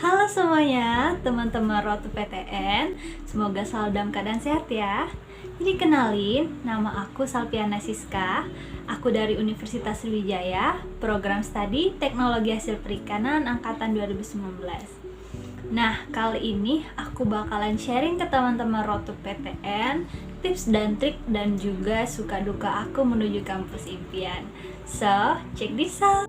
Halo semuanya, teman-teman Road to PTN. Semoga selalu dalam keadaan sehat ya. Jadi kenalin, nama aku Salpiana Siska. Aku dari Universitas Sriwijaya, program studi Teknologi Hasil Perikanan angkatan 2019. Nah, kali ini aku bakalan sharing ke teman-teman Road to PTN tips dan trik dan juga suka duka aku menuju kampus impian. So, check this out.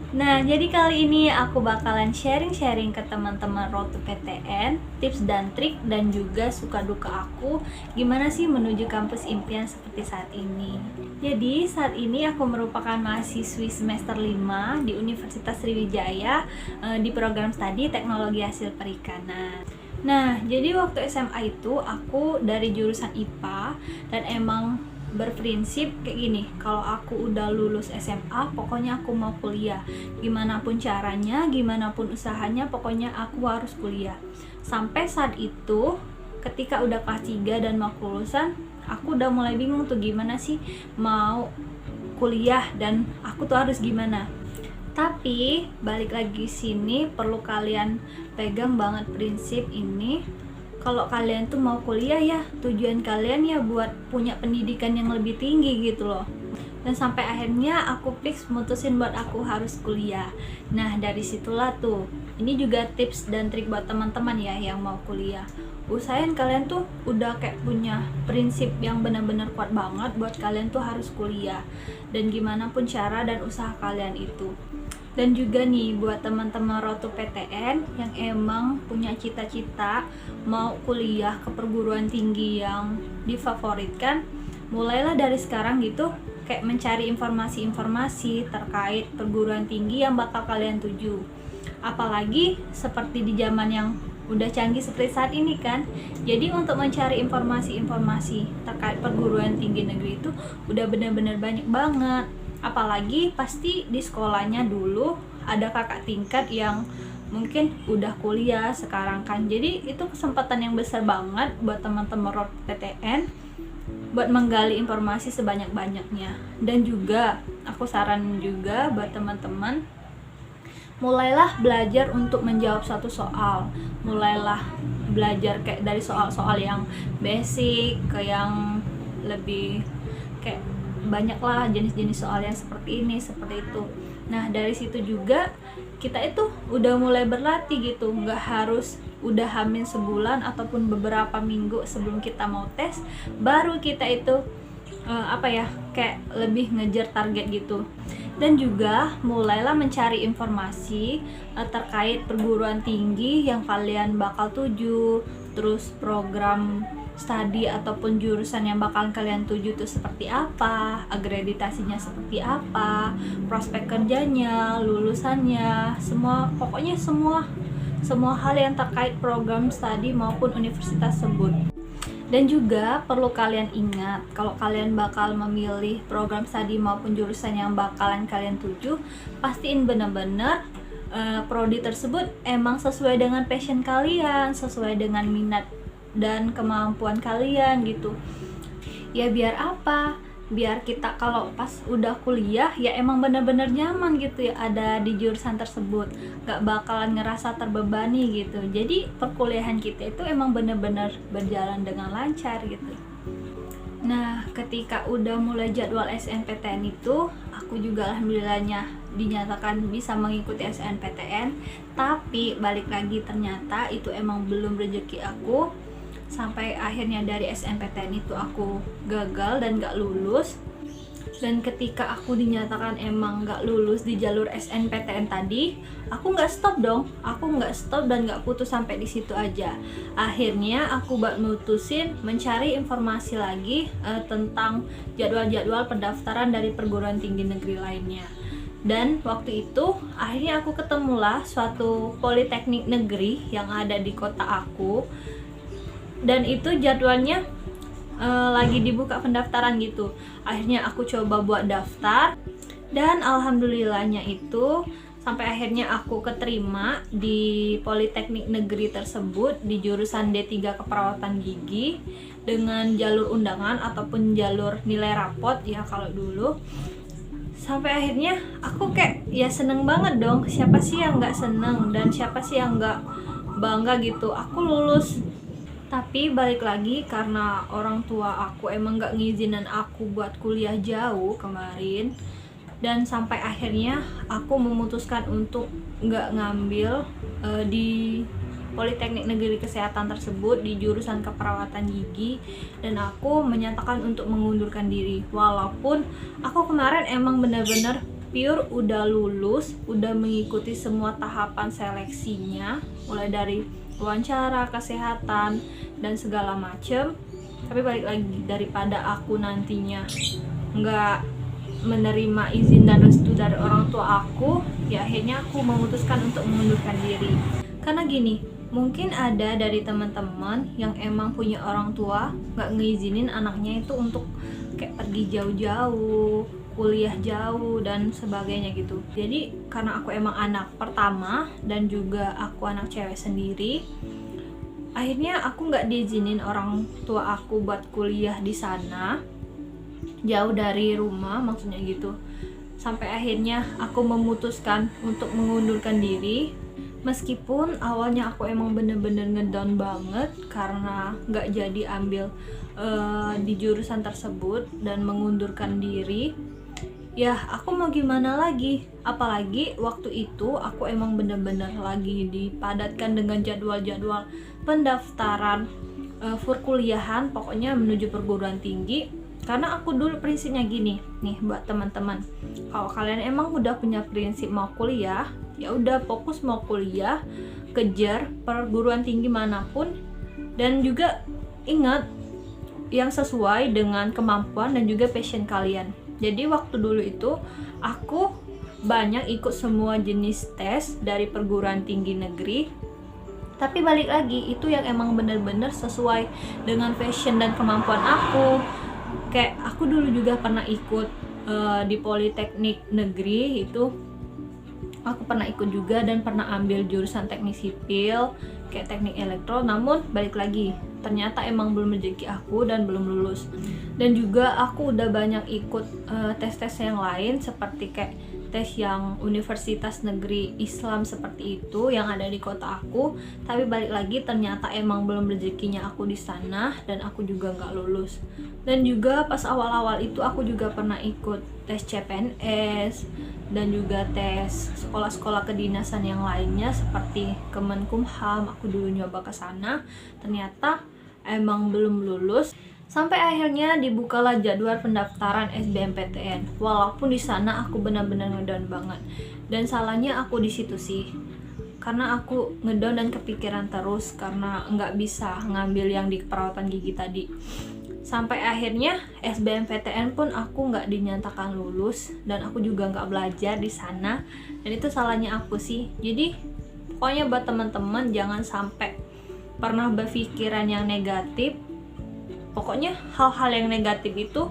Nah, jadi kali ini aku bakalan sharing-sharing ke teman-teman Road to PTN, tips dan trik dan juga suka duka aku gimana sih menuju kampus impian seperti saat ini. Jadi, saat ini aku merupakan mahasiswi semester 5 di Universitas Sriwijaya di program studi Teknologi Hasil Perikanan. Nah, jadi waktu SMA itu aku dari jurusan IPA dan emang berprinsip kayak gini, kalau aku udah lulus SMA pokoknya aku mau kuliah, gimana pun caranya, gimana pun usahanya, pokoknya aku harus kuliah. Sampai saat itu ketika udah kelas 3 dan mau kelulusan, aku udah mulai bingung tuh gimana sih mau kuliah dan aku tuh harus gimana. Tapi balik lagi sini perlu kalian pegang banget prinsip ini. Kalau kalian tuh mau kuliah ya, tujuan kalian ya buat punya pendidikan yang lebih tinggi gitu loh. Dan sampai akhirnya aku fix mutusin buat aku harus kuliah. Nah, dari situlah tuh, ini juga tips dan trik buat teman-teman ya yang mau kuliah. Usahain kalian tuh udah kayak punya prinsip yang benar-benar kuat banget buat kalian tuh harus kuliah. Dan gimana pun cara dan usaha kalian itu. Dan juga nih buat teman-teman Road to PTN yang emang punya cita-cita mau kuliah ke perguruan tinggi yang difavoritkan, mulailah dari sekarang gitu kayak mencari informasi-informasi terkait perguruan tinggi yang bakal kalian tuju. Apalagi seperti di zaman yang udah canggih seperti saat ini kan. Jadi untuk mencari informasi-informasi terkait perguruan tinggi negeri itu udah benar-benar banyak banget. Apalagi pasti di sekolahnya dulu ada kakak tingkat yang mungkin udah kuliah sekarang kan. Jadi itu kesempatan yang besar banget buat teman-teman Road PTN buat menggali informasi sebanyak-banyaknya. Dan juga aku saran juga buat teman-teman, mulailah belajar untuk menjawab satu soal. Mulailah belajar kayak dari soal-soal yang basic ke yang lebih kayak banyaklah jenis-jenis soal yang seperti ini, seperti itu. Nah, dari situ juga kita itu udah mulai berlatih gitu, nggak harus udah hamil sebulan ataupun beberapa minggu sebelum kita mau tes baru kita itu kayak lebih ngejar target gitu. Dan juga mulailah mencari informasi terkait perguruan tinggi yang kalian bakal tuju, terus program studi ataupun jurusan yang bakal kalian tuju itu seperti apa, akreditasinya seperti apa, prospek kerjanya, lulusannya, pokoknya semua hal yang terkait program studi maupun universitas tersebut. Dan juga perlu kalian ingat, kalau kalian bakal memilih program studi maupun jurusan yang bakalan kalian tuju, pastiin benar-benar prodi tersebut emang sesuai dengan passion kalian, sesuai dengan minat dan kemampuan kalian gitu. Ya biar apa? Biar kita kalau pas udah kuliah ya emang bener-bener nyaman gitu ya ada di jurusan tersebut, gak bakalan ngerasa terbebani gitu. Jadi perkuliahan kita itu emang bener-bener berjalan dengan lancar gitu. Nah, ketika udah mulai jadwal SNPTN itu, aku juga alhamdulillahnya dinyatakan bisa mengikuti SNPTN. Tapi balik lagi ternyata itu emang belum rezeki aku. Sampai akhirnya dari SNPTN itu aku gagal dan gak lulus. Dan ketika aku dinyatakan emang gak lulus di jalur SNPTN tadi, aku gak stop dong. Aku gak stop dan gak putus sampai di situ aja. Akhirnya aku mutusin mencari informasi lagi tentang jadwal-jadwal pendaftaran dari perguruan tinggi negeri lainnya. Dan waktu itu akhirnya aku ketemulah suatu politeknik negeri yang ada di kota aku. Dan itu jadwalnya lagi dibuka pendaftaran gitu. Akhirnya aku coba buat daftar dan alhamdulillahnya itu sampai akhirnya aku keterima di Politeknik Negeri tersebut di jurusan D3 Keperawatan Gigi. dengan jalur undangan ataupun jalur nilai rapot ya kalau dulu. Sampai akhirnya aku kayak ya seneng banget dong, siapa sih yang nggak seneng dan siapa sih yang nggak bangga gitu aku lulus. Tapi balik lagi, karena orang tua aku emang nggak ngizinin aku buat kuliah jauh kemarin, dan sampai akhirnya aku memutuskan untuk nggak ngambil di Politeknik Negeri Kesehatan tersebut di jurusan keperawatan gigi, dan aku menyatakan untuk mengundurkan diri. Walaupun aku kemarin emang bener-bener pure udah lulus, udah mengikuti semua tahapan seleksinya, mulai dari wawancara, kesehatan, dan segala macem. Tapi balik lagi, daripada aku nantinya nggak menerima izin dan restu dari orang tua aku, ya akhirnya aku memutuskan untuk mengundurkan diri. Karena gini, mungkin ada dari teman-teman yang emang punya orang tua nggak ngizinin anaknya itu untuk kayak pergi jauh-jauh, kuliah jauh dan sebagainya gitu. Jadi karena aku emang anak pertama dan juga aku anak cewek sendiri, akhirnya aku nggak diizinin orang tua aku buat kuliah di sana, jauh dari rumah maksudnya gitu. Sampai akhirnya aku memutuskan untuk mengundurkan diri, meskipun awalnya aku emang bener-bener ngedown banget karena nggak jadi ambil di jurusan tersebut dan mengundurkan diri. Ya aku mau gimana lagi, apalagi waktu itu aku emang bener-bener lagi dipadatkan dengan jadwal-jadwal pendaftaran perkuliahan, pokoknya menuju perguruan tinggi. Karena aku dulu prinsipnya gini nih buat teman-teman, kalau kalian emang udah punya prinsip mau kuliah, ya udah fokus mau kuliah, kejar perguruan tinggi manapun, dan juga ingat yang sesuai dengan kemampuan dan juga passion kalian. Jadi waktu dulu itu aku banyak ikut semua jenis tes dari perguruan tinggi negeri, tapi balik lagi itu yang emang bener-bener sesuai dengan passion dan kemampuan aku. Kayak aku dulu juga pernah ikut di Politeknik Negeri itu, aku pernah ikut juga dan pernah ambil jurusan teknik sipil kayak teknik elektro, namun balik lagi ternyata emang belum rezeki aku dan belum lulus. Dan juga aku udah banyak ikut tes-tes yang lain seperti kayak tes yang Universitas Negeri Islam seperti itu yang ada di kota aku, tapi balik lagi ternyata emang belum rezekinya aku di sana dan aku juga nggak lulus. Dan juga pas awal-awal itu aku juga pernah ikut tes CPNS dan juga tes sekolah-sekolah kedinasan yang lainnya seperti Kemenkumham. Aku dulu nyoba ke sana, ternyata emang belum lulus. Sampai akhirnya dibukalah jadwal pendaftaran SBMPTN. Walaupun di sana aku benar-benar ngedown banget. Dan salahnya aku di situ sih. Karena aku ngedown dan kepikiran terus karena nggak bisa ngambil yang di perawatan gigi tadi. Sampai akhirnya SBMPTN pun aku nggak dinyatakan lulus dan aku juga nggak belajar di sana. Dan itu salahnya aku sih. Jadi pokoknya buat teman-teman jangan sampai pernah berpikiran yang negatif. Pokoknya hal-hal yang negatif itu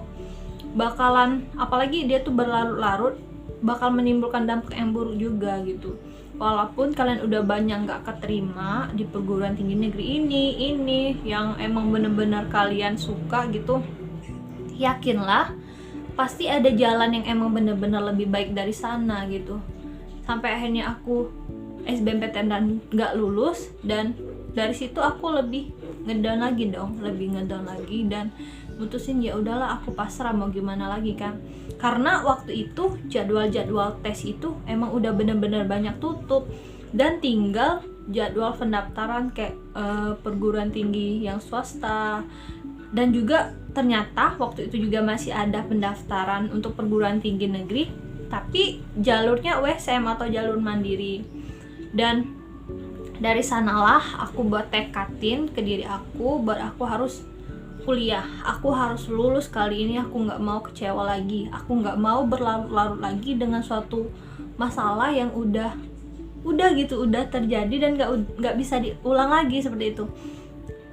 bakalan, apalagi dia tuh berlarut-larut, bakal menimbulkan dampak yang buruk juga gitu. Walaupun kalian udah banyak gak keterima di perguruan tinggi negeri ini yang emang bener-bener kalian suka gitu, yakinlah pasti ada jalan yang emang bener-bener lebih baik dari sana gitu. Sampai akhirnya aku SBMPTN dan gak lulus, dan dari situ aku lebih ngedown lagi dan mutusin ya udahlah aku pasrah, mau gimana lagi kan. Karena waktu itu jadwal-jadwal tes itu emang udah bener-bener banyak tutup dan tinggal jadwal pendaftaran kayak perguruan tinggi yang swasta. Dan juga ternyata waktu itu juga masih ada pendaftaran untuk perguruan tinggi negeri, tapi jalurnya USM atau jalur mandiri. Dan dari sanalah aku buat tekatin ke diri aku buat aku harus kuliah, aku harus lulus kali ini. Aku nggak mau kecewa lagi, aku nggak mau berlarut-larut lagi dengan suatu masalah yang udah terjadi dan nggak bisa diulang lagi seperti itu.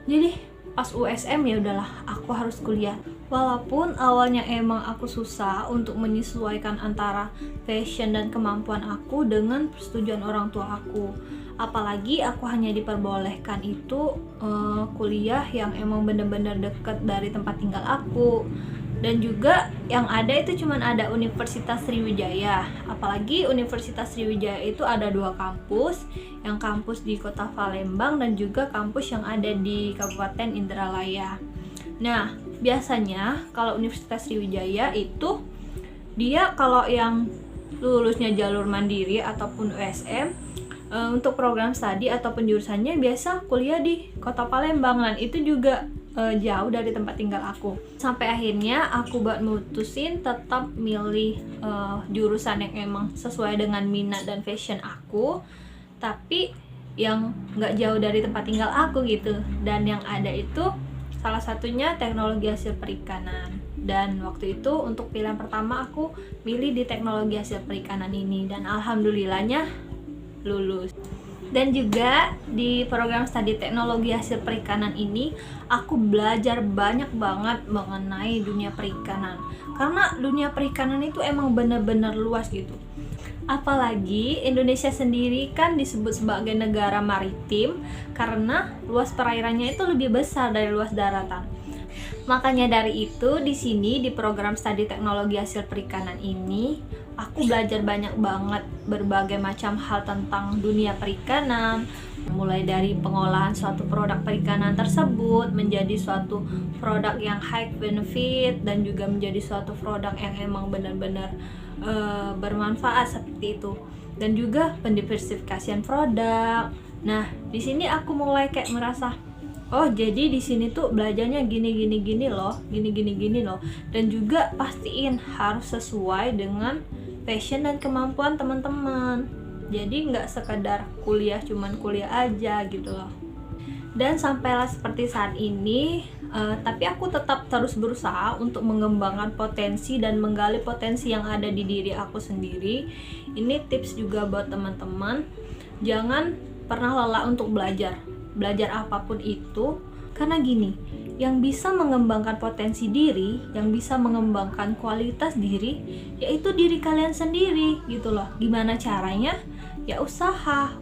Jadi pas USM ya udahlah aku harus kuliah. Walaupun awalnya emang aku susah untuk menyesuaikan antara passion dan kemampuan aku dengan persetujuan orang tua aku. Apalagi aku hanya diperbolehkan itu kuliah yang emang bener-bener deket dari tempat tinggal aku. Dan juga yang ada itu cuman ada Universitas Sriwijaya. Apalagi Universitas Sriwijaya itu ada 2 kampus, yang kampus di Kota Palembang dan juga kampus yang ada di Kabupaten Indralaya. Nah, biasanya kalau Universitas Sriwijaya itu dia kalau yang lulusnya jalur mandiri ataupun USM, untuk program studi ataupun jurusannya biasa kuliah di Kota Palembang, dan itu juga jauh dari tempat tinggal aku. Sampai akhirnya aku buat mutusin tetap milih jurusan yang emang sesuai dengan minat dan passion aku, tapi yang nggak jauh dari tempat tinggal aku gitu. Dan yang ada itu salah satunya teknologi hasil perikanan. Dan waktu itu untuk pilihan pertama aku milih di teknologi hasil perikanan ini, dan alhamdulillahnya lulus. Dan juga di program studi teknologi hasil perikanan ini aku belajar banyak banget mengenai dunia perikanan, karena dunia perikanan itu emang bener-bener luas gitu. Apalagi Indonesia sendiri kan disebut sebagai negara maritim karena luas perairannya itu lebih besar dari luas daratan. Makanya dari itu di sini di program studi teknologi hasil perikanan ini aku belajar banyak banget berbagai macam hal tentang dunia perikanan, mulai dari pengolahan suatu produk perikanan tersebut menjadi suatu produk yang high benefit dan juga menjadi suatu produk yang emang benar-benar bermanfaat seperti itu, dan juga pendiversifikasian produk. Nah, di sini aku mulai kayak merasa, oh jadi di sini tuh belajarnya gini loh, gini loh, dan juga pastiin harus sesuai dengan passion dan kemampuan teman-teman. Jadi nggak sekedar kuliah cuman kuliah aja gitu loh. Dan sampailah seperti saat ini, tapi aku tetap terus berusaha untuk mengembangkan potensi dan menggali potensi yang ada di diri aku sendiri. Ini tips juga buat teman-teman, jangan pernah lelah untuk belajar apapun itu, karena gini, yang bisa mengembangkan potensi diri, yang bisa mengembangkan kualitas diri, yaitu diri kalian sendiri gitu loh. Gimana caranya? Ya usaha,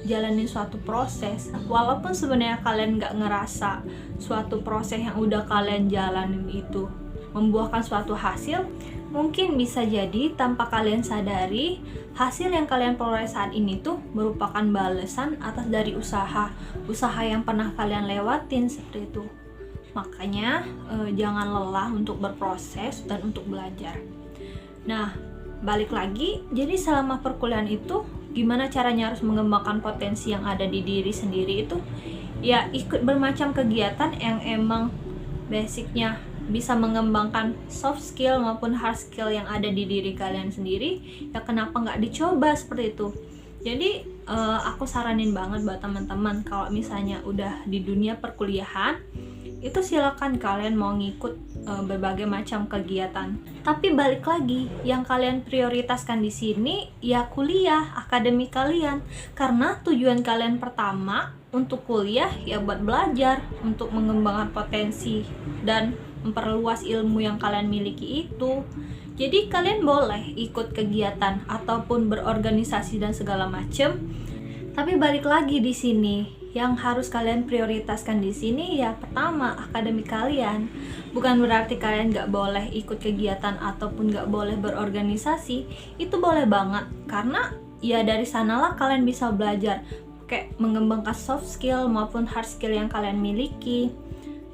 jalanin suatu proses. Walaupun sebenarnya kalian nggak ngerasa suatu proses yang udah kalian jalanin itu membuahkan suatu hasil, mungkin bisa jadi tanpa kalian sadari hasil yang kalian peroleh saat ini tuh merupakan balasan atas dari usaha yang pernah kalian lewatin seperti itu. Makanya jangan lelah untuk berproses dan untuk belajar. Nah, balik lagi, jadi selama perkuliahan itu gimana caranya harus mengembangkan potensi yang ada di diri sendiri itu? Ya ikut bermacam kegiatan yang emang basicnya bisa mengembangkan soft skill maupun hard skill yang ada di diri kalian sendiri. Ya kenapa nggak dicoba seperti itu? Jadi aku saranin banget buat teman-teman kalau misalnya udah di dunia perkuliahan, itu silakan kalian mau ngikut berbagai macam kegiatan. Tapi balik lagi, yang kalian prioritaskan di sini ya kuliah, akademik kalian. Karena tujuan kalian pertama untuk kuliah ya buat belajar, untuk mengembangkan potensi dan memperluas ilmu yang kalian miliki itu. Jadi kalian boleh ikut kegiatan ataupun berorganisasi dan segala macam. Tapi balik lagi di sini, yang harus kalian prioritaskan di sini ya pertama akademik kalian. Bukan berarti kalian nggak boleh ikut kegiatan ataupun nggak boleh berorganisasi. Itu boleh banget, karena ya dari sanalah kalian bisa belajar kayak mengembangkan soft skill maupun hard skill yang kalian miliki.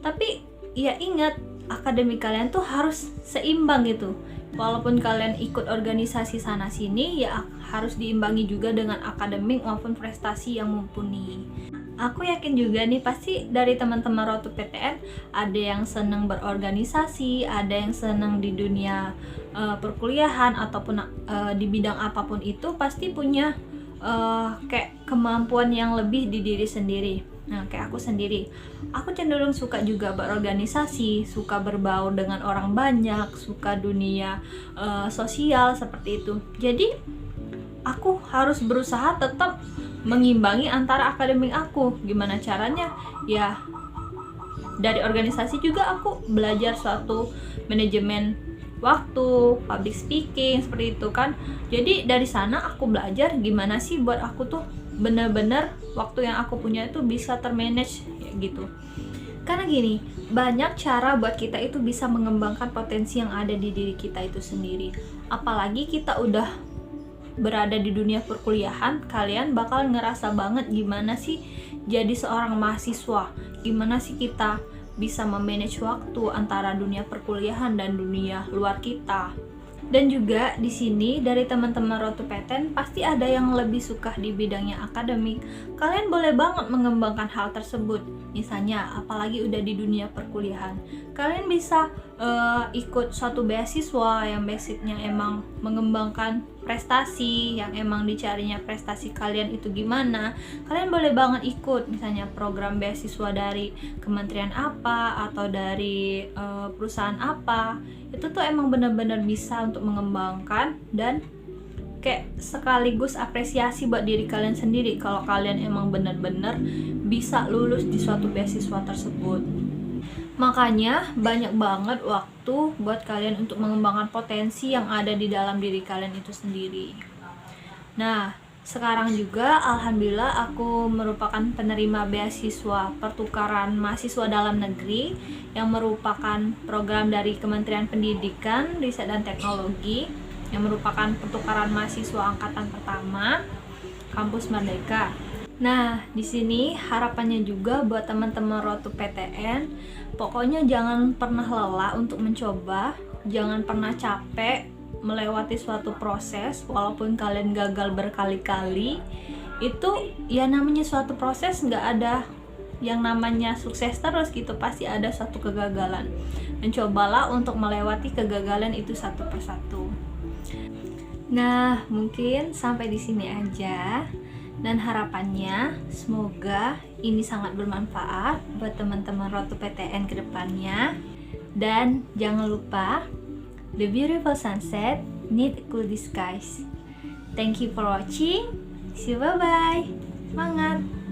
Tapi ya ingat, akademik kalian tuh harus seimbang gitu. Walaupun kalian ikut organisasi sana sini, ya harus diimbangi juga dengan akademik maupun prestasi yang mumpuni. Aku yakin juga nih pasti dari teman-teman Road to PTN ada yang senang berorganisasi, ada yang senang di dunia perkuliahan ataupun di bidang apapun itu pasti punya kayak kemampuan yang lebih di diri sendiri. Nah, kayak aku sendiri, aku cenderung suka juga berorganisasi, suka berbaur dengan orang banyak, suka dunia sosial seperti itu. Jadi aku harus berusaha tetap mengimbangi antara akademik aku. Gimana caranya? Ya dari organisasi juga aku belajar suatu manajemen waktu, public speaking seperti itu kan. Jadi dari sana aku belajar gimana sih buat aku tuh bener-bener waktu yang aku punya itu bisa termanage ya gitu. Karena gini, banyak cara buat kita itu bisa mengembangkan potensi yang ada di diri kita itu sendiri. Apalagi kita udah berada di dunia perkuliahan, kalian bakal ngerasa banget gimana sih jadi seorang mahasiswa, gimana sih kita bisa memanage waktu antara dunia perkuliahan dan dunia luar kita. Dan juga di sini dari teman-teman Road to PTN pasti ada yang lebih suka di bidangnya akademik. Kalian boleh banget mengembangkan hal tersebut. Misalnya, apalagi udah di dunia perkuliahan, kalian bisa ikut suatu beasiswa yang basicnya emang mengembangkan prestasi, yang emang dicarinya prestasi kalian itu gimana. Kalian boleh banget ikut misalnya program beasiswa dari kementerian apa atau dari perusahaan apa. Itu tuh emang benar-benar bisa untuk mengembangkan dan kayak sekaligus apresiasi buat diri kalian sendiri kalau kalian emang benar-benar bisa lulus di suatu beasiswa tersebut. Makanya banyak banget waktu buat kalian untuk mengembangkan potensi yang ada di dalam diri kalian itu sendiri. Nah, sekarang juga alhamdulillah aku merupakan penerima beasiswa pertukaran mahasiswa dalam negeri yang merupakan program dari Kementerian Pendidikan, Riset dan Teknologi yang merupakan pertukaran mahasiswa angkatan pertama Kampus Merdeka. Nah, di sini harapannya juga buat teman-teman Road to PTN, pokoknya jangan pernah lelah untuk mencoba, jangan pernah capek melewati suatu proses walaupun kalian gagal berkali-kali. Itu ya namanya suatu proses, nggak ada yang namanya sukses terus gitu, pasti ada suatu kegagalan. Dan cobalah untuk melewati kegagalan itu satu persatu. Nah, mungkin sampai di sini aja. Dan harapannya semoga ini sangat bermanfaat buat teman-teman Road to PTN ke depannya. Dan jangan lupa, the beautiful sunset need a cool disguise. Thank you for watching. See you, bye-bye. Semangat!